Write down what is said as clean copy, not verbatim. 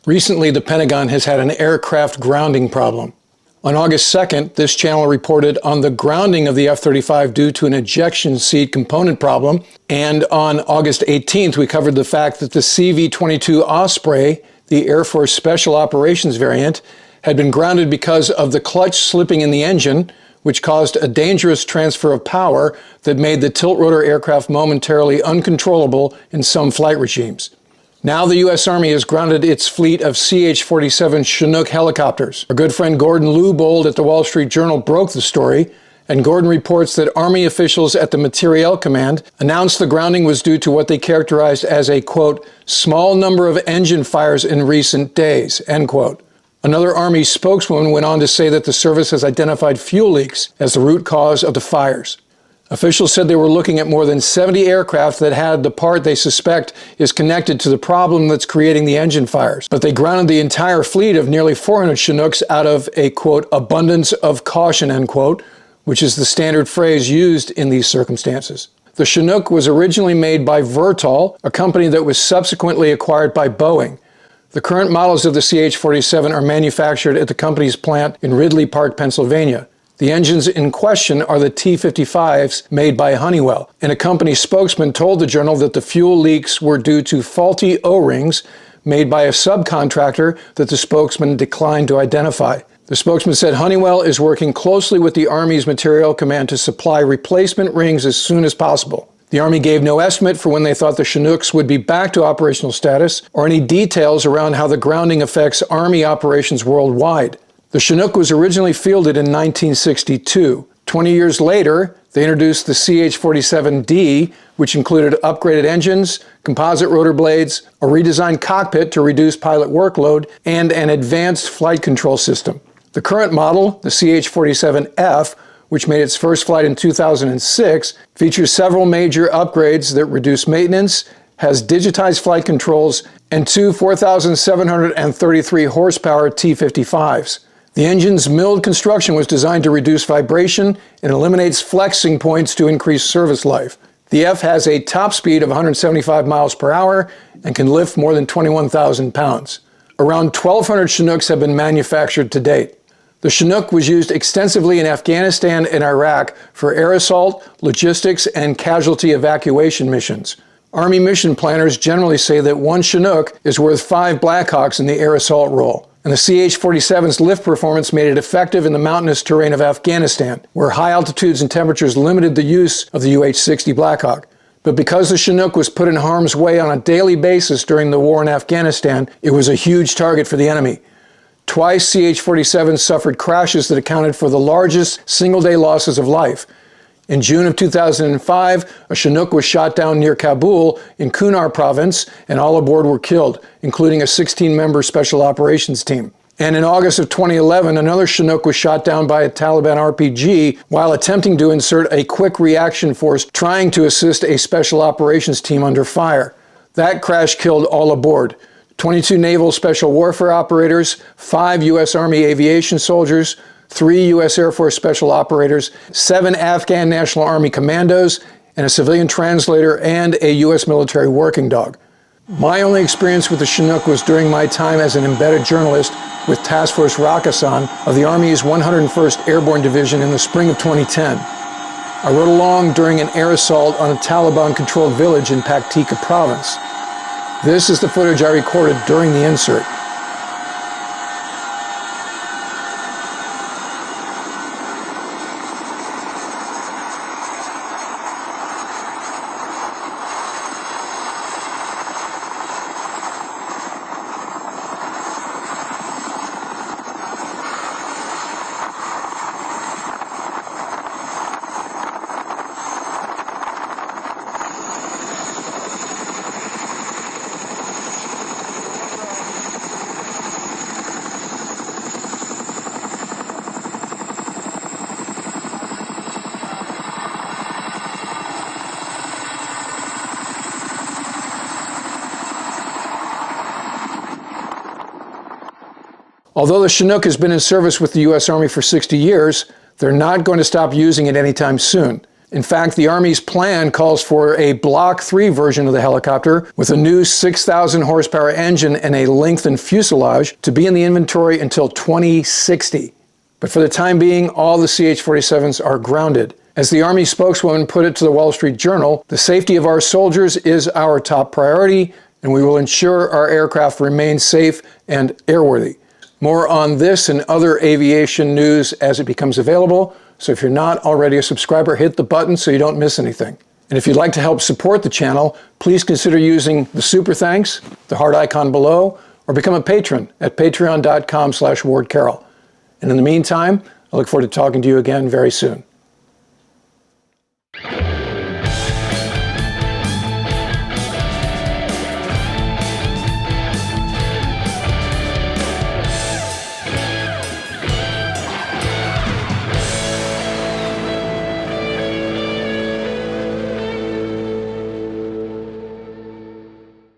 Recently, the Pentagon has had an aircraft grounding problem. On August 2nd, this channel reported on the grounding of the F-35 due to an ejection seat component problem. And on August 18th, we covered the fact that the CV-22 Osprey, the Air Force Special Operations variant, had been grounded because of the clutch slipping in the engine, which caused a dangerous transfer of power that made the tilt-rotor aircraft momentarily uncontrollable in some flight regimes. Now the U.S. Army has grounded its fleet of CH-47 Chinook helicopters. Our good friend Gordon Lubold at the Wall Street Journal broke the story, and Gordon reports that Army officials at the Materiel Command announced the grounding was due to what they characterized as a, quote, small number of engine fires in recent days, end quote. Another Army spokeswoman went on to say that the service has identified fuel leaks as the root cause of the fires. Officials said they were looking at more than 70 aircraft that had the part they suspect is connected to the problem that's creating the engine fires. But they grounded the entire fleet of nearly 400 Chinooks out of a, quote, abundance of caution, end quote, which is the standard phrase used in these circumstances. The Chinook was originally made by Vertol, a company that was subsequently acquired by Boeing. The current models of the CH-47 are manufactured at the company's plant in Ridley Park, Pennsylvania. The engines in question are the T-55s made by Honeywell, and a company spokesman told the Journal that the fuel leaks were due to faulty O-rings made by a subcontractor that the spokesman declined to identify. The spokesman said Honeywell is working closely with the Army's Materiel Command to supply replacement rings as soon as possible. The Army gave no estimate for when they thought the Chinooks would be back to operational status or any details around how the grounding affects Army operations worldwide. The Chinook was originally fielded in 1962. 20 years later, they introduced the CH-47D, which included upgraded engines, composite rotor blades, a redesigned cockpit to reduce pilot workload, and an advanced flight control system. The current model, the CH-47F, which made its first flight in 2006, features several major upgrades that reduce maintenance, has digitized flight controls, and two 4,733 horsepower T-55s. The engine's milled construction was designed to reduce vibration and eliminates flexing points to increase service life. The F has a top speed of 175 miles per hour and can lift more than 21,000 pounds. Around 1,200 Chinooks have been manufactured to date. The Chinook was used extensively in Afghanistan and Iraq for air assault, logistics, and casualty evacuation missions. Army mission planners generally say that one Chinook is worth 5 Blackhawks in the air assault role. And the CH-47's lift performance made it effective in the mountainous terrain of Afghanistan, where high altitudes and temperatures limited the use of the UH-60 Blackhawk. But because the Chinook was put in harm's way on a daily basis during the war in Afghanistan, it was a huge target for the enemy. Twice CH-47s suffered crashes that accounted for the largest single-day losses of life. In June of 2005, a Chinook was shot down near Kabul in Kunar province, and all aboard were killed, including a 16-member special operations team. And in August of 2011, another Chinook was shot down by a Taliban RPG while attempting to insert a quick reaction force trying to assist a special operations team under fire. That crash killed all aboard: 22 naval special warfare operators, 5 U.S. Army aviation soldiers, 3 U.S. Air Force special operators, 7 Afghan National Army commandos, and a civilian translator and a U.S. military working dog. My only experience with the Chinook was during my time as an embedded journalist with Task Force Rakkasan of the Army's 101st Airborne Division in the spring of 2010. I rode along during an air assault on a Taliban-controlled village in Paktika province. This is the footage I recorded during the insert. Although the Chinook has been in service with the U.S. Army for 60 years, they're not going to stop using it anytime soon. In fact, the Army's plan calls for a Block 3 version of the helicopter with a new 6,000 horsepower engine and a lengthened fuselage to be in the inventory until 2060. But for the time being, all the CH-47s are grounded. As the Army spokeswoman put it to the Wall Street Journal, the safety of our soldiers is our top priority, and we will ensure our aircraft remain safe and airworthy. More on this and other aviation news as it becomes available. So if you're not already a subscriber, hit the button so you don't miss anything. And if you'd like to help support the channel, please consider using the super thanks, the heart icon below, or become a patron at patreon.com/WardCarroll. And in the meantime, I look forward to talking to you again very soon.